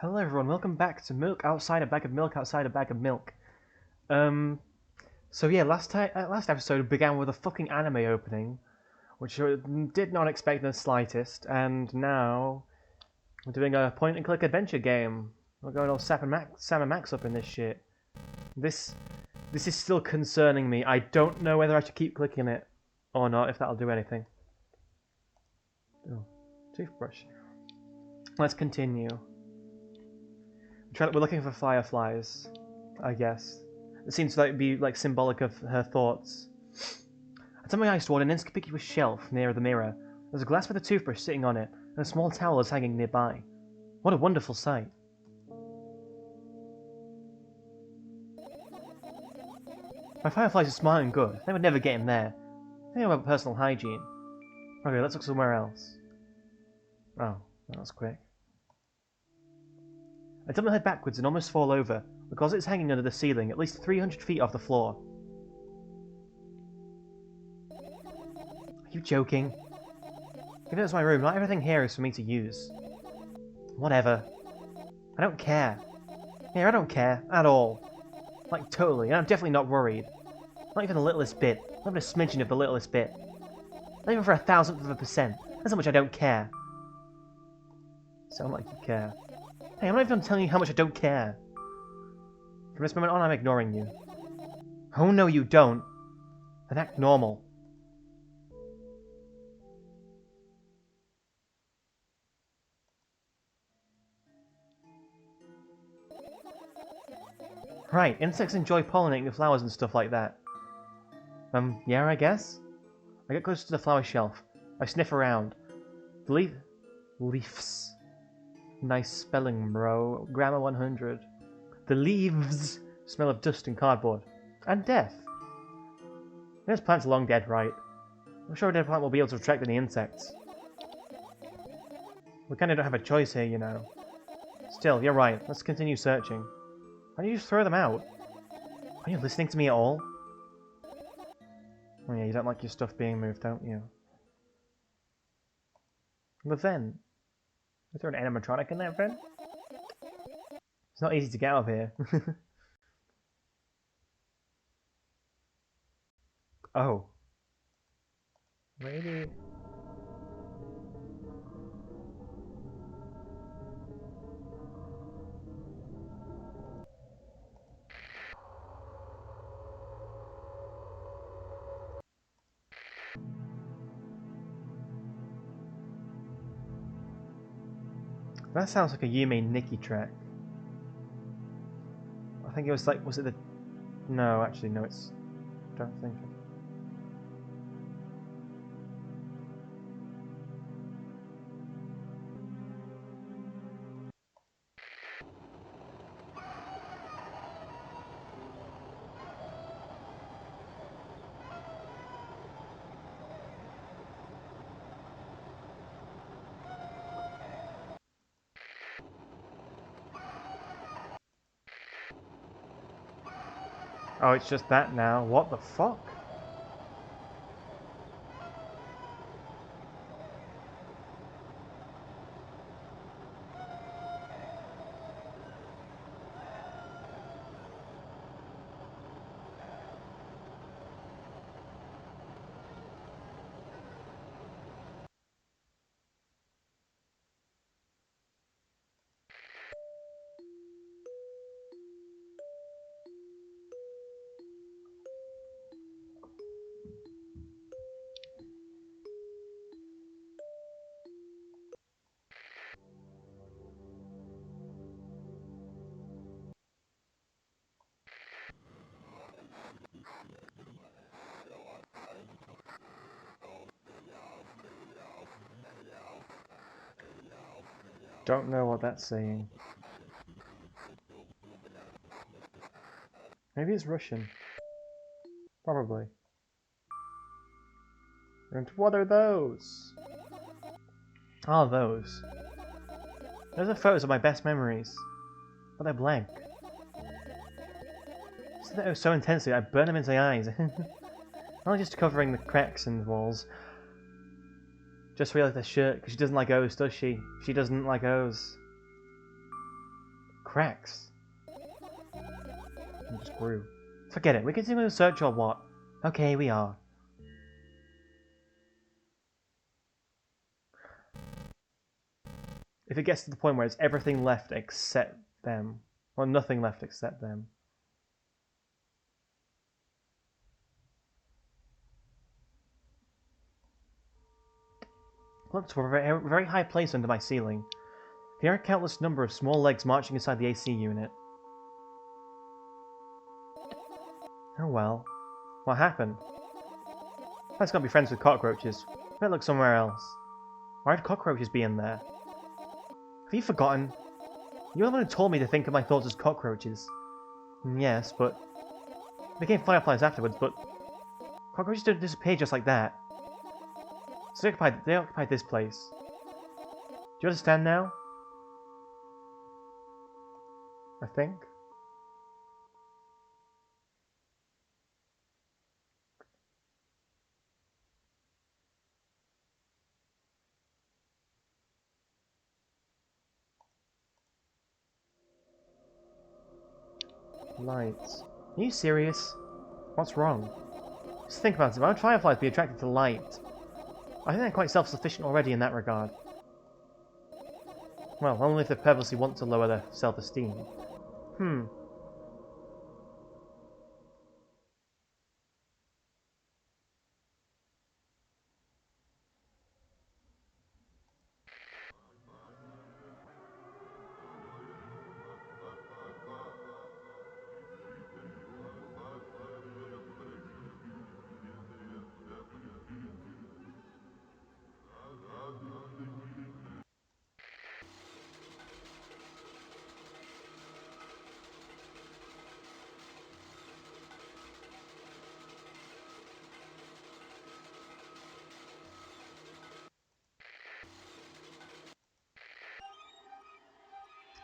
Hello everyone, welcome back to Milk Outside a Bag of Milk Outside a Bag of Milk. So yeah, last episode began with a fucking anime opening, which I did not expect in the slightest, and now we're doing a point-and-click adventure game. We're going all Sam and Max up in this shit. This is still concerning me. I don't know whether I should keep clicking it or not, if that'll do anything. Oh, toothbrush. Let's continue. We're looking for fireflies, I guess. It seems to be symbolic of her thoughts. I turned my eyes toward an inconspicuous shelf near the mirror. There's a glass with a toothbrush sitting on it, and a small towel is hanging nearby. What a wonderful sight. My fireflies are smart and good. They would never get in there. They know about personal hygiene. Okay, let's look somewhere else. Oh, that was quick. I tilt my head backwards and almost fall over, because it's hanging under the ceiling, at least 300 feet off the floor. Are you joking? Given it's my room, not everything here is for me to use. Whatever. I don't care. Yeah, I don't care. At all. Like, totally. And I'm definitely not worried. Not even the littlest bit. Not even a smidgen of the littlest bit. Not even for 1,000%. That's how much I don't care. Sound like you care. Hey, I'm not even telling you how much I don't care. From this moment on, I'm ignoring you. Oh no, you don't. Then act normal. Right, insects enjoy pollinating the flowers and stuff like that. Yeah, I guess? I get close to the flower shelf. I sniff around. The leaves. Nice spelling, bro. Grammar 100. The leaves smell of dust and cardboard. And death. This plant's long dead, right? I'm sure a dead plant will be able to attract any insects. We kinda don't have a choice here, you know. Still, you're right. Let's continue searching. Why don't you just throw them out? Are you listening to me at all? Oh yeah, you don't like your stuff being moved, don't you? The vent. Is there an animatronic in that vent? It's not easy to get out of here. Oh. Maybe... That sounds like a Yume Nikki track. I think it was like, was it the... No, actually, no, it's... Don't think it. Oh, it's just that now. What the fuck? Don't know what that's saying. Maybe it's Russian. Probably. And what are those? Ah, those. Those are photos of my best memories. But they're blank. So intensely, I burn them into the eyes. Not just covering the cracks in the walls. Just realised the shirt, because she doesn't like O's, does she? She doesn't like O's. Cracks. It just grew. Forget it, we continue to search or what? Okay, we are. If it gets to the point where it's everything left except them, or nothing left except them. Look to a very high place under my ceiling. There are a countless number of small legs marching inside the AC unit. Oh well. What happened? I just can't be friends with cockroaches. Better look somewhere else. Why would cockroaches be in there? Have you forgotten? You're the one who told me to think of my thoughts as cockroaches. Yes, but... They became fireflies afterwards, but... Cockroaches don't disappear just like that. So they occupied this place. Do you understand now? I think. Lights. Are you serious? What's wrong? Just think about it. Why would fireflies be attracted to light? I think they're quite self-sufficient already in that regard. Well, only if they purposely want to lower their self-esteem.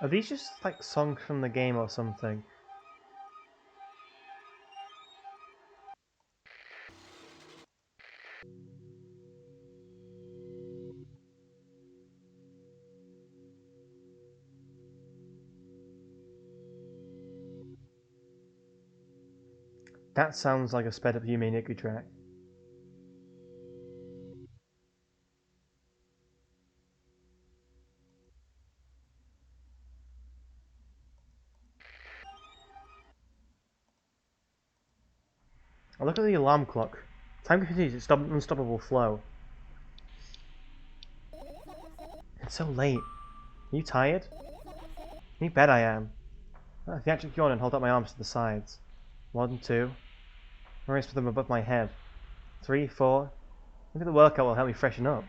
Are these just like songs from the game or something? That sounds like a sped up Yume Nikki track. I look at the alarm clock. Time continues its unstoppable flow. It's so late. Are you tired? You bet I am. I theatrically yawn and hold up my arms to the sides. 1, 2. I race for them above my head. 3, 4. Maybe the workout will help me freshen up.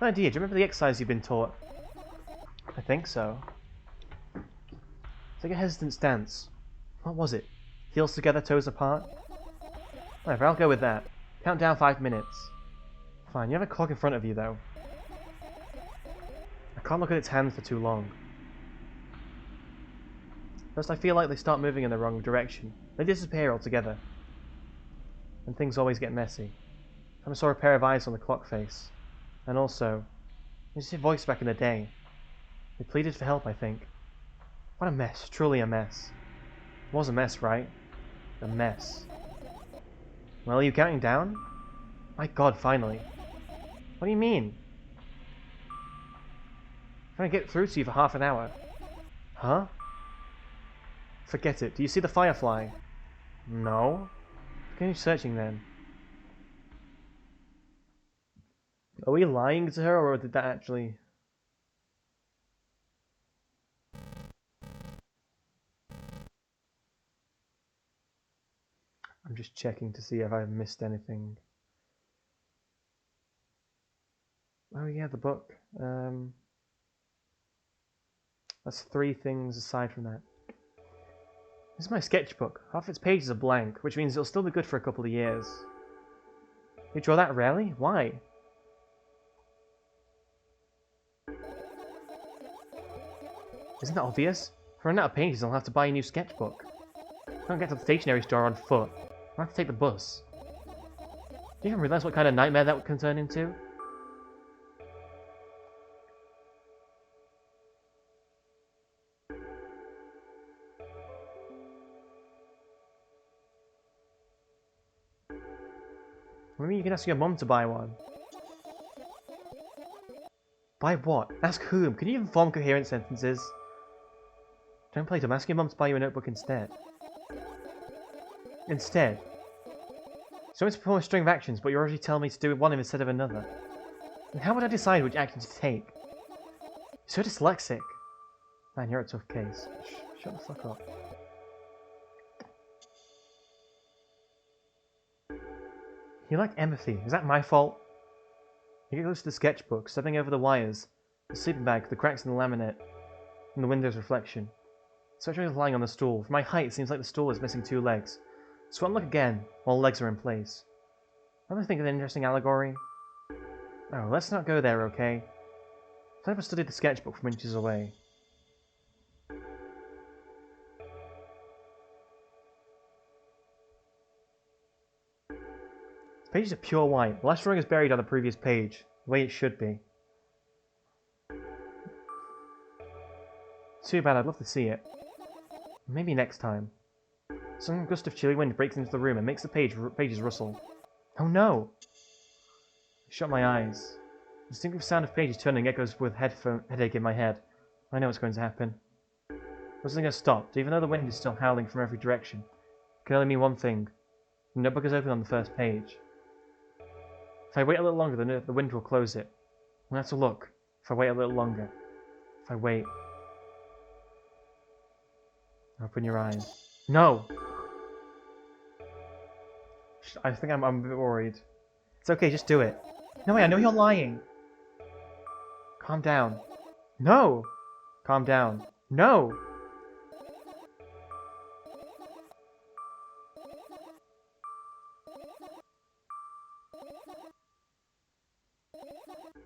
Oh dear, do you remember the exercise you've been taught? I think so. Take a hesitant stance. What was it? Heels together, toes apart? Whatever, I'll go with that. Count down 5 minutes. Fine, you have a clock in front of you though. I can't look at its hands for too long. First I feel like they start moving in the wrong direction. They disappear altogether. And things always get messy. I saw a pair of eyes on the clock face. And also, there's a voice back in the day. They pleaded for help, I think. What a mess, truly a mess. It was a mess, right? A mess. Well, are you counting down? My god, finally. What do you mean? I'm trying to get through to you for half an hour. Huh? Forget it. Do you see the firefly? No. Continue searching then. Are we lying to her, or did that actually... I'm just checking to see if I've missed anything. Oh yeah, the book. That's 3 things aside from that. This is my sketchbook. Half its pages are blank, which means it'll still be good for a couple of years. You draw that rarely? Why? Isn't that obvious? If I run out of pages, I'll have to buy a new sketchbook. I can't get to the stationery store on foot. I'll have to take the bus. Do you even realize what kind of nightmare that can turn into? Maybe you can ask your mum to buy one. Buy what? Ask whom? Can you even form coherent sentences? Don't play dumb. Ask your mum to buy you a notebook instead. Instead? So I'm to perform a string of actions, but you're already telling me to do one instead of another. And how would I decide which action to take? You're so dyslexic. Man, you're a tough case. Shut the fuck up. You lack empathy. Is that my fault? You get close to the sketchbook, stepping over the wires, the sleeping bag, the cracks in the laminate, and the window's reflection. Sketchbook is lying on the stool. From my height, it seems like the stool is missing 2 legs. So I'll look again, while the legs are in place. Ever think of an interesting allegory? Oh, let's not go there, okay? I've never studied the sketchbook from inches away. The pages are pure white. The last drawing is buried on the previous page, the way it should be. Too bad, I'd love to see it. Maybe next time. Some gust of chilly wind breaks into the room and makes the pages rustle. Oh no! I shut my eyes. The distinctive sound of pages turning echoes with headache in my head. I know what's going to happen. I wasn't going to stop, even though the wind is still howling from every direction. It can only mean one thing. The notebook is open on the first page. If I wait a little longer, the wind will close it. I'll have to look. If I wait a little longer. If I wait. Open your eyes. No! I think I'm a bit worried. It's okay, just do it. No way, I know you're lying! Calm down. No! Calm down. No!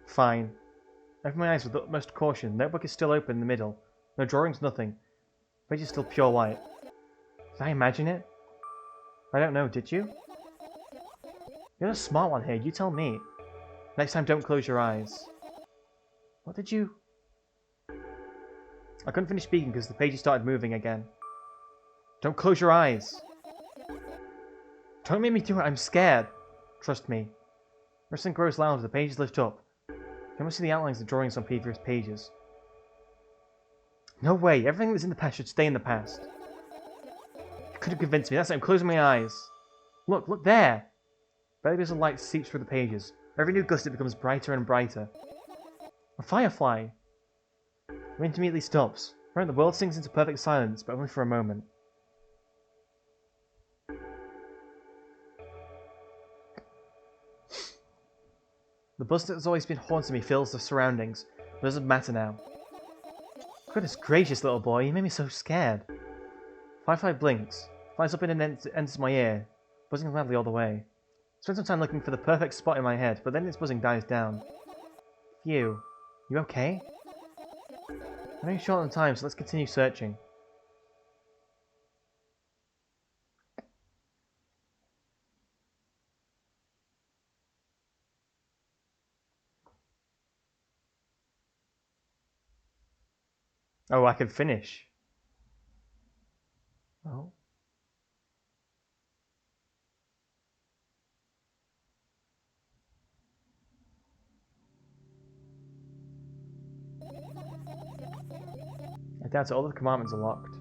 Fine. I open my eyes with the utmost caution. The notebook is still open in the middle. No drawings, nothing. The page is still pure white. Did I imagine it? I don't know, did you? You're the smart one here, you tell me. Next time don't close your eyes. What did you... I couldn't finish speaking because the pages started moving again. Don't close your eyes! Don't make me do it, I'm scared! Trust me. Rustling grows louder, the pages lift up. You must see the outlines of drawings on previous pages. No way, everything that's in the past should stay in the past. You could have convinced me, that's it, I'm closing my eyes. Look there! Barely bits of light seeps through the pages. Every new gust it becomes brighter and brighter. A firefly! The wind immediately stops. Right, the world sinks into perfect silence, but only for a moment. The buzz that has always been haunting me fills the surroundings, but it doesn't matter now. Goodness gracious, little boy, you made me so scared. Firefly blinks, flies up and enters my ear, buzzing loudly all the way. Spend some time looking for the perfect spot in my head, but then its buzzing dies down. Phew. You okay? I'm running short on time, so let's continue searching. Oh, I can finish. Oh. I doubt it, all the compartments are locked.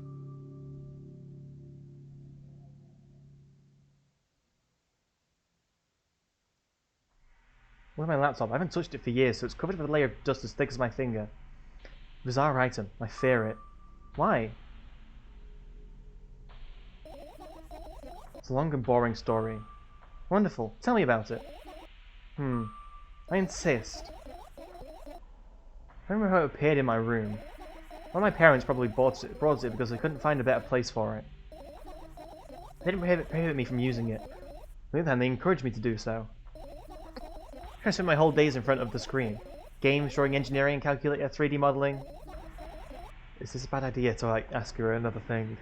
Where's my laptop? I haven't touched it for years, so it's covered with a layer of dust as thick as my finger. Bizarre item. I fear it. Why? It's a long and boring story. Wonderful. Tell me about it. I insist. I remember how it appeared in my room. One of my parents probably brought it because they couldn't find a better place for it. They didn't prohibit me from using it. On the other hand, they encouraged me to do so. I spent my whole days in front of the screen. Games, drawing, engineering, calculator, 3D modelling. Is this a bad idea to ask her another thing?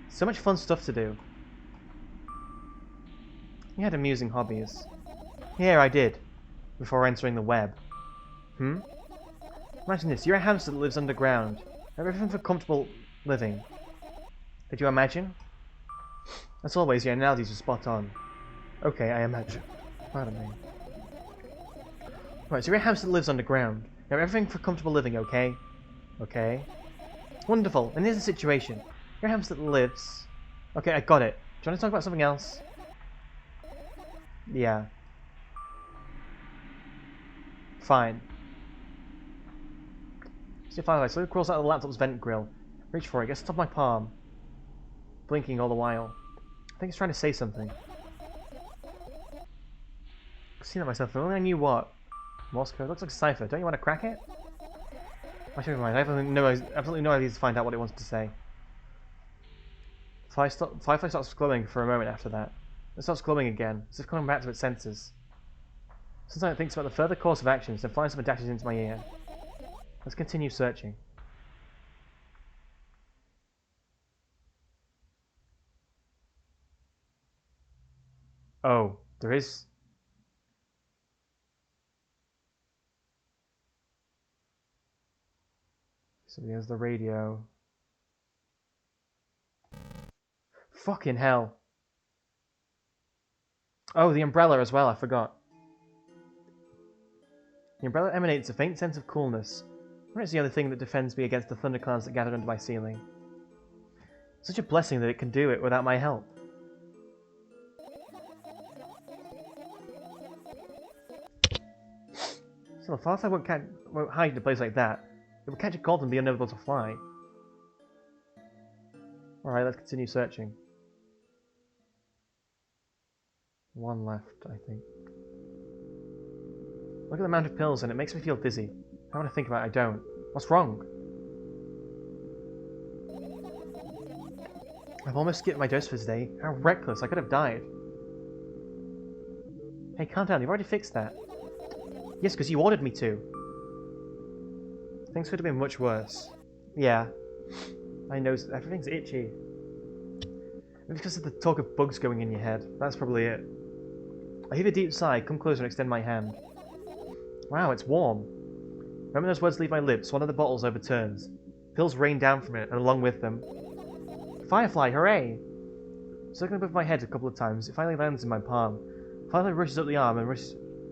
So much fun stuff to do. You had amusing hobbies. Yeah, I did. Before entering the web. Imagine this, you're a hamster that lives underground. Everything for comfortable living. Did you imagine? As always, your analogies are spot on. Okay, I imagine. Pardon me. Right, so you're a house that lives underground. Now everything for comfortable living, okay? Okay. Wonderful. And here's the situation. You're a house that lives... Okay, I got it. Do you want to talk about something else? Yeah. Fine. See, fireflies slowly crawls out of the laptop's vent grill. Reach for it, gets to the top of my palm. Blinking all the while. I think it's trying to say something. I've seen that myself, if only I knew what. Morse code looks like a cipher. Don't you want to crack it? Actually, never mind. I have absolutely no idea to find out what it wants to say. Firefly starts glowing for a moment after that. It starts glowing again, as if coming back to its senses. Sometimes it thinks about the further course of actions, then flies up and dashes into my ear. Let's continue searching. Oh, there is... So there's the radio. Fucking hell. Oh, the umbrella as well, I forgot. The umbrella emanates a faint sense of coolness. Or it's the other thing that defends me against the thunderclouds that gathered under my ceiling. Such a blessing that it can do it without my help. Still, a firefly won't hide in a place like that. It will catch a cold and be unable to fly. Alright, let's continue searching. One left, I think. Look at the amount of pills and it makes me feel dizzy. I want to think about it, I don't. What's wrong? I've almost skipped my dose for today. How reckless, I could have died. Hey, calm down, you've already fixed that. Yes, because you ordered me to. Things could have been much worse. Yeah. I know, everything's itchy. Maybe because of the talk of bugs going in your head. That's probably it. I heave a deep sigh, come closer and extend my hand. Wow, it's warm. Remember those words leave my lips, one of the bottles overturns. Pills rain down from it, and along with them... Firefly, hooray! Circling above my head a couple of times, it finally lands in my palm. Firefly rushes up the arm and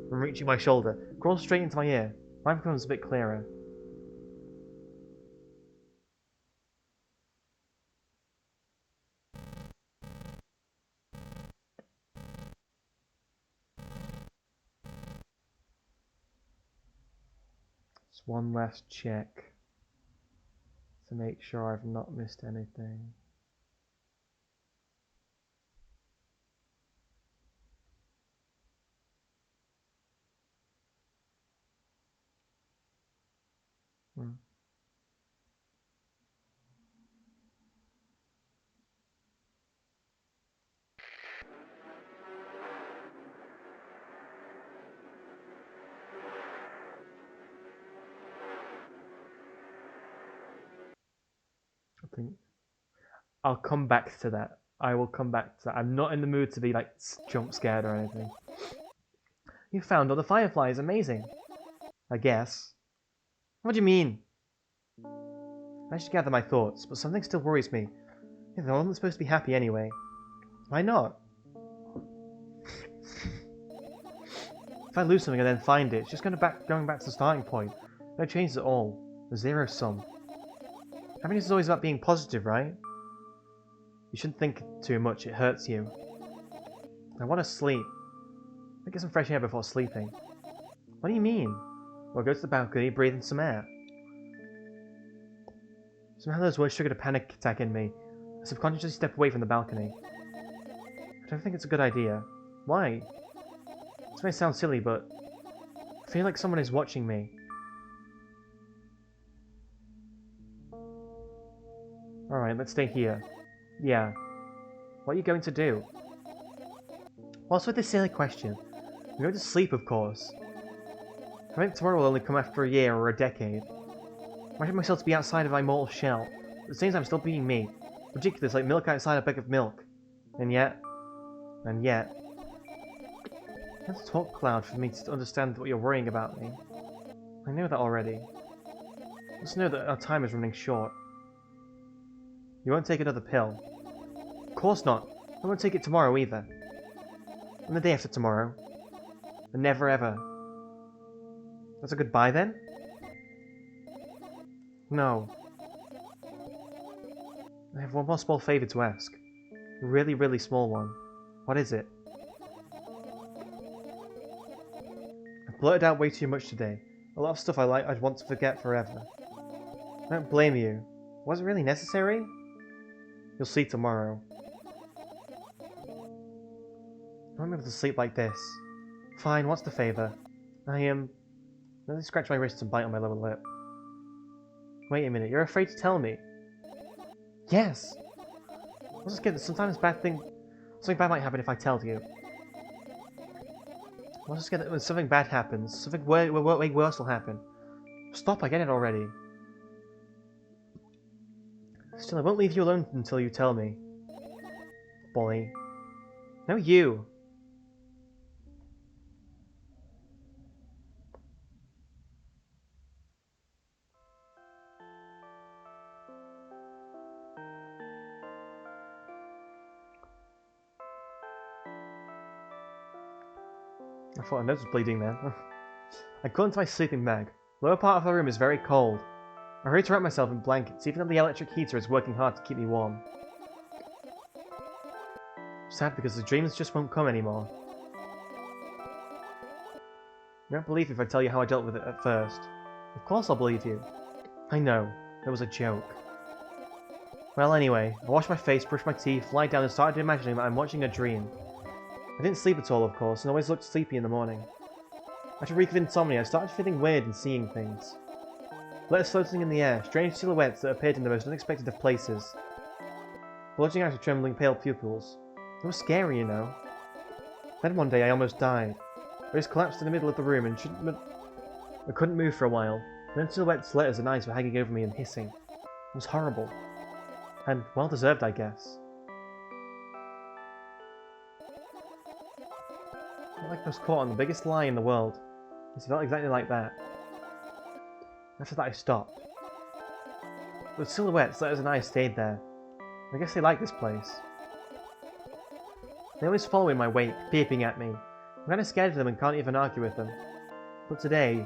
from reaching my shoulder, crawls straight into my ear. Mine becomes a bit clearer. Just one last check to make sure I've not missed anything. I think I'll come back to that. I will come back to that. I'm not in the mood to be like jump scared or anything. You found all the fireflies. Amazing. I guess. What do you mean? I should gather my thoughts, but something still worries me. Yeah, the one that's supposed to be happy anyway. Why not? If I lose something and then find it, it's just going back to the starting point. No changes at all. A zero sum. Happiness is always about being positive, right? You shouldn't think too much, it hurts you. I want to sleep. I'll get some fresh air before sleeping. What do you mean? Well, go to the balcony, breathe in some air. Somehow those words triggered a panic attack in me. I subconsciously step away from the balcony. I don't think it's a good idea. Why? This may sound silly, but I feel like someone is watching me. Alright, let's stay here. Yeah. What are you going to do? What's with this silly question? I'm going to sleep, of course. I think tomorrow will only come after a year or a decade. Imagine myself to be outside of my mortal shell. At the same time, still being me. Ridiculous, like milk outside a bag of milk. And yet... Let's talk loud for me to understand what you're worrying about me. I know that already. Just know that our time is running short. You won't take another pill. Of course not. I won't take it tomorrow either. And the day after tomorrow. And never ever. That's a goodbye then? No. I have one more small favour to ask. A really, really small one. What is it? I've blurted out way too much today. A lot of stuff I'd want to forget forever. I don't blame you. Was it really necessary? You'll see tomorrow. I won't be able to sleep like this. Fine, what's the favour? Let me scratch my wrist and bite on my lower lip. Wait a minute, you're afraid to tell me? Yes! I was just kidding, sometimes something bad might happen if I tell you. I was just kidding, when something bad happens, something way worse will happen. Stop, I get it already. Still, I won't leave you alone until you tell me. Boy. No, you! I thought my nose was bleeding then. I got into my sleeping bag. The lower part of the room is very cold. I hurry to wrap myself in blankets, even though the electric heater is working hard to keep me warm. Sad because the dreams just won't come anymore. You won't believe if I tell you how I dealt with it at first. Of course I'll believe you. I know, it was a joke. Well anyway, I washed my face, brushed my teeth, lied down and started imagining that I'm watching a dream. I didn't sleep at all, of course, and always looked sleepy in the morning. After a week of insomnia, I started feeling weird and seeing things. Letters floating in the air, strange silhouettes that appeared in the most unexpected of places. Bulging out of trembling pale pupils. It was scary, you know. Then one day I almost died. I just collapsed in the middle of the room and I couldn't move for a while. And then silhouettes, letters and eyes were hanging over me and hissing. It was horrible. And well deserved, I guess. I felt like I was caught on the biggest lie in the world. It felt exactly like that. After that I stopped. The silhouettes, letters and eyes stayed there. I guess they like this place. They always follow in my wake, peeping at me. I'm kinda scared of them and can't even argue with them. But today,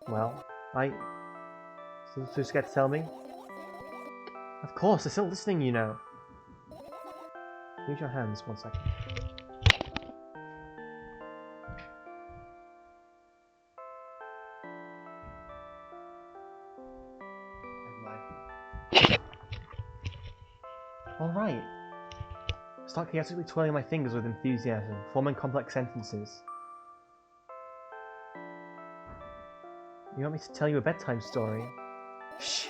well, Still too scared to tell me? Of course, they're still listening, you know. Use your hands, 1 second. Alright. Start chaotically twirling my fingers with enthusiasm, forming complex sentences. You want me to tell you a bedtime story? Shh!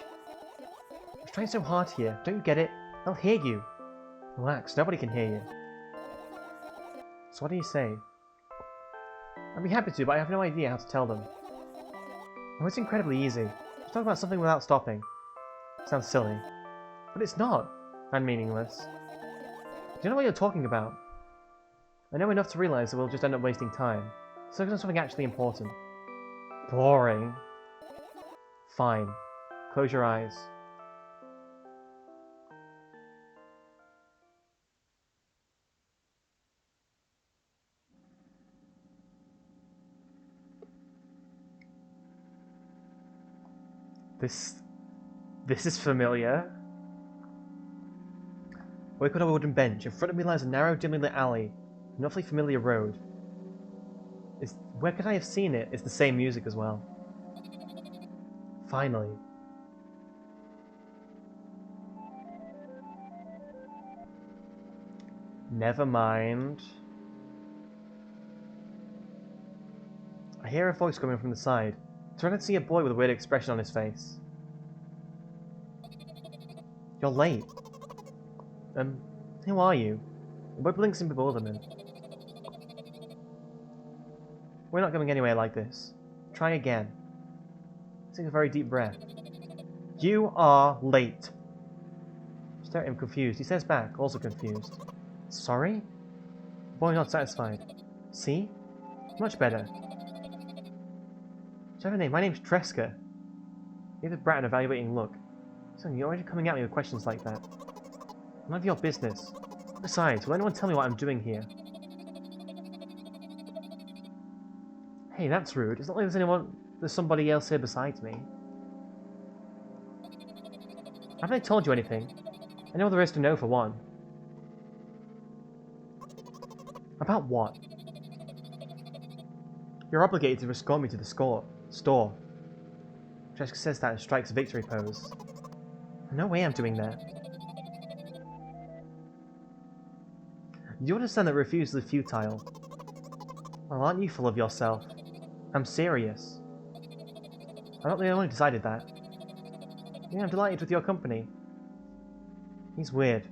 I'm trying so hard here, don't you get it? They'll hear you! Relax, nobody can hear you. So what do you say? I'd be happy to, but I have no idea how to tell them. Oh, it's incredibly easy. Just talk about something without stopping. Sounds silly. But it's not. And meaningless. Do you know what you're talking about? I know enough to realize that we'll just end up wasting time. So focus on something actually important. Boring. Fine. Close your eyes. This is familiar. I wake on a wooden bench. In front of me lies a narrow, dimly lit alley. An awfully familiar road. Where could I have seen it? It's the same music as well. Finally. Never mind. I hear a voice coming from the side. I turn to see a boy with a weird expression on his face. You're late. Who are you? The boy blinks in bewilderment. We're not going anywhere like this. Try again. Take a very deep breath. You are late. I stare at him confused. He stares back, also confused. Sorry? The boy not satisfied. See? Much better. Do you have a name? My name's Treska. Give the brat an evaluating look. So you're already coming at me with questions like that. None of your business. Besides, will anyone tell me what I'm doing here? Hey, that's rude. It's not like there's somebody else here besides me. Haven't I told you anything? I know all there is to know for one. About what? You're obligated to escort me to the store. Jessica says that and strikes a victory pose. No way I'm doing that. You understand that refusal is futile. Well, aren't you full of yourself? I'm serious. I'm not the only one who decided that. Yeah, I'm delighted with your company. He's weird.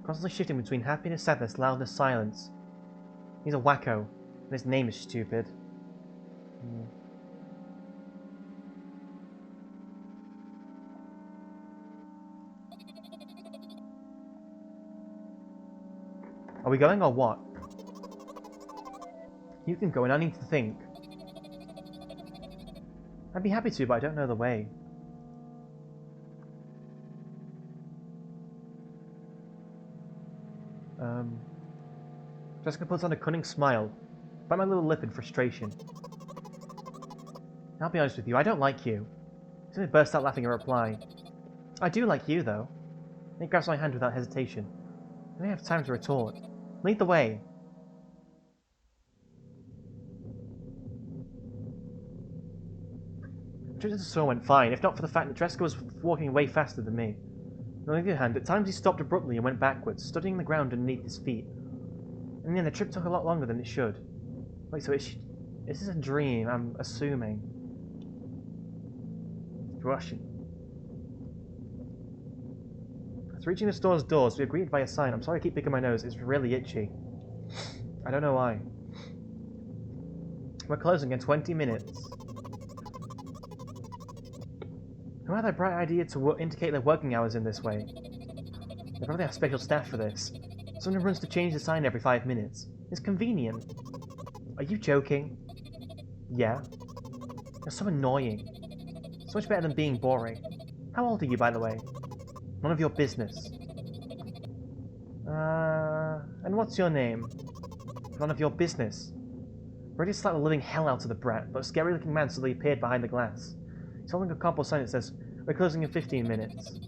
Constantly shifting between happiness, sadness, loudness, silence. He's a wacko, and his name is stupid. Are we going or what? You can go and I need to think. I'd be happy to, but I don't know the way. Jessica puts on a cunning smile, bite my little lip in frustration. I'll be honest with you, I don't like you. Suddenly burst out laughing in reply. I do like you, though. He grabs my hand without hesitation. I don't have time to retort. Lead the way. The trip to the store went fine, if not for the fact that Jessica was walking way faster than me. On the other hand, at times he stopped abruptly and went backwards, studying the ground underneath his feet. And then the trip took a lot longer than it should. Wait, so is this a dream? I'm assuming. Rushing. After reaching the store's doors, we agreed by a sign. I'm sorry I keep picking my nose, it's really itchy. I don't know why. We're closing in 20 minutes. Who had that bright idea to indicate their working hours in this way? They probably have special staff for this. Someone runs to change the sign every 5 minutes. It's convenient. Are you joking? Yeah. You're so annoying. So much better than being boring. How old are you, by the way? None of your business. And what's your name? None of your business. Ready to slap the living hell out of the brat, but a scary-looking man suddenly appeared behind the glass. He's holding a cardboard sign that says, "We're closing in 15 minutes."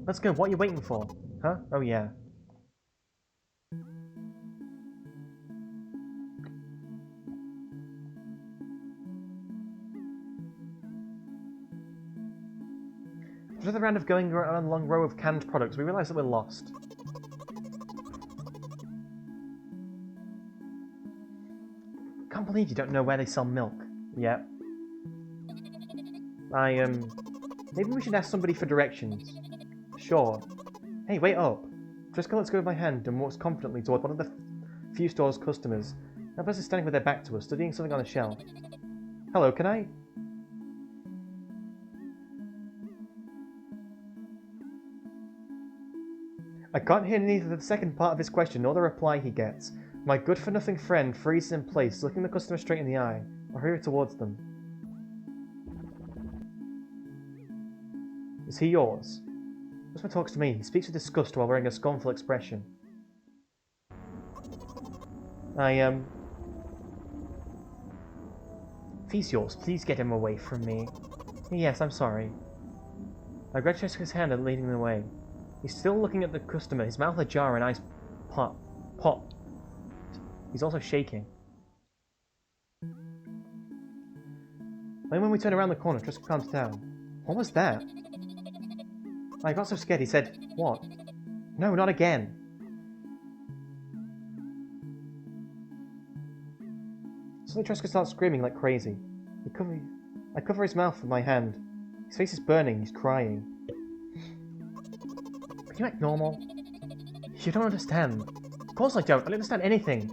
Let's go, what are you waiting for? Huh? Oh yeah. After the round of going around a long row of canned products, we realise that we're lost. Can't believe you don't know where they sell milk. Yep. Maybe we should ask somebody for directions. Sure. Hey, wait up. Jessica lets go of my hand and walks confidently toward one of the few store's customers. That person is standing with their back to us, studying something on a shelf. Hello, can I? I can't hear neither the second part of his question nor the reply he gets. My good-for-nothing friend freezes in place, looking the customer straight in the eye. I hurry towards them. Is he yours? The customer talks to me. He speaks with disgust while wearing a scornful expression. If he's yours, please get him away from me. Yes, I'm sorry. I grab Jessica's hand and leading the way. He's still looking at the customer, his mouth ajar and eyes pop. He's also shaking. Then when we turn around the corner, Jessica calms down. What was that? I got so scared he said, "What?" No, not again. Suddenly Jessica starts screaming like crazy. I cover his mouth with my hand. His face is burning, he's crying. Can you act normal? You don't understand. Of course I don't understand anything.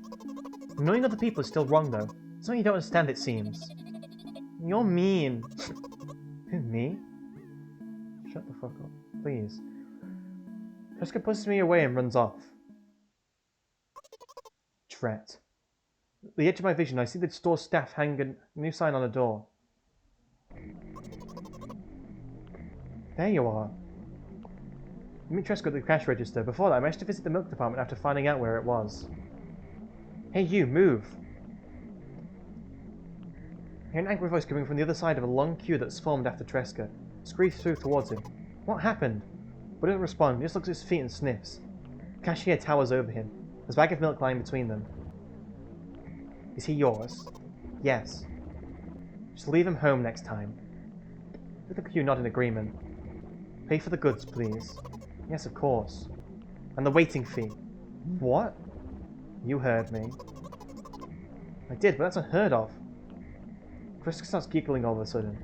Annoying other people is still wrong though. Something you don't understand, it seems. You're mean. Who, me? Shut the fuck up, please. Jessica pushes me away and runs off. Dret. At the edge of my vision, I see the store staff hang a new sign on the door. There you are. I meet Jessica at the cash register. Before that, I managed to visit the milk department after finding out where it was. Hey you, move! I hear an angry voice coming from the other side of a long queue that's formed after Tresca. Screams through towards him. What happened? But he doesn't respond, he just looks at his feet and sniffs. The cashier towers over him. There's a bag of milk lying between them. Is he yours? Yes. Just leave him home next time. Look at the queue nod in agreement. Pay for the goods, please. Yes, of course. And the waiting fee. What? You heard me. I did, but that's unheard of. Chris starts giggling all of a sudden.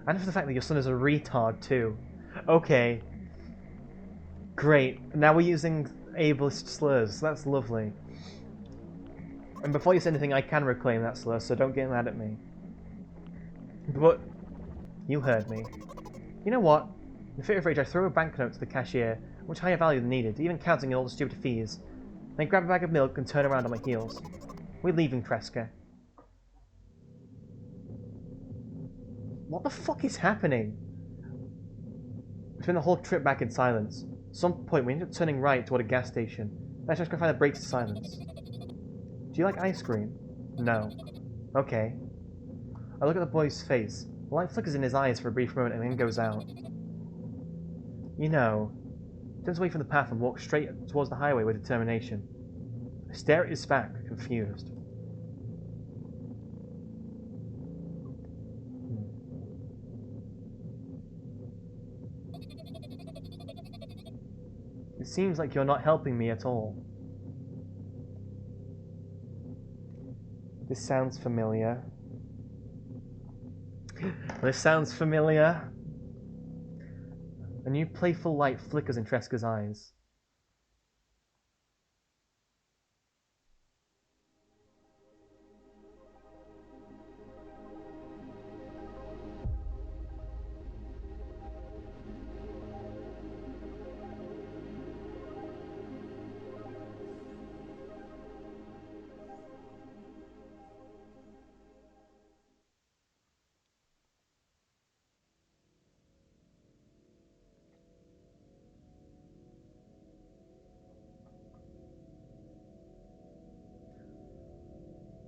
And for the fact that your son is a retard too. Okay. Great. Now we're using ableist slurs. That's lovely. And before you say anything, I can reclaim that slur, so don't get mad at me. But you heard me. You know what? In a fit of rage, I throw a banknote to the cashier, much higher value than needed, even counting in all the stupid fees. Then grab a bag of milk and turn around on my heels. We're leaving Tresca. What the fuck is happening? We spend the whole trip back in silence. At some point, we end up turning right toward a gas station. Let's just go find a break to silence. Do you like ice cream? No. Okay. I look at the boy's face. The light flickers in his eyes for a brief moment and then goes out. You know, he turns away from the path and walks straight towards the highway with determination. I stare at his back, confused. It seems like you're not helping me at all. This sounds familiar. This sounds familiar. A new playful light flickers in Tresca's eyes.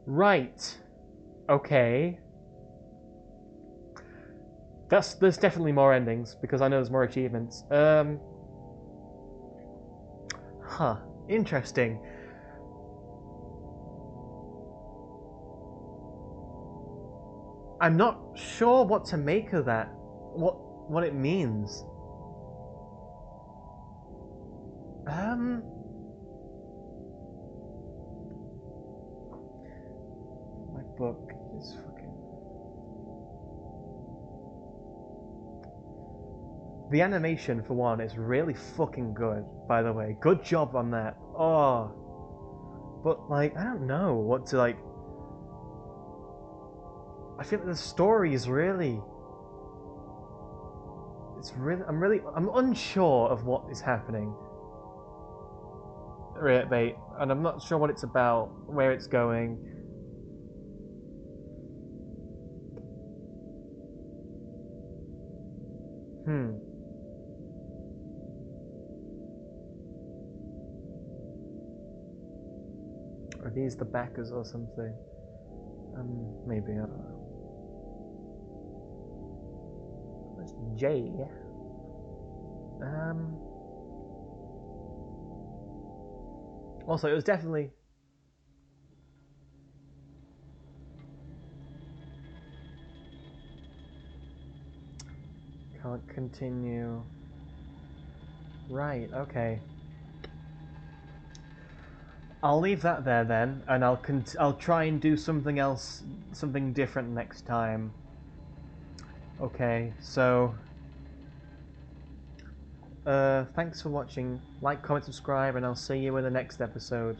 Right. Okay. There's definitely more endings, because I know there's more achievements. Huh. Interesting. I'm not sure what to make of that. What it means. My book is fucking... The animation, for one, is really fucking good, by the way. Good job on that. Oh. But, like, I don't know what to, like... I feel like the story is really... I'm unsure of what is happening. Bait, and I'm not sure what it's about, where it's going. Are these the backers or something? Maybe, I don't know. Where's J? Also, it was definitely... Can't continue. Right, okay. I'll leave that there then, and I'll try and do something else, something different next time. Okay, so... thanks for watching. Like, comment, subscribe, and I'll see you in the next episode.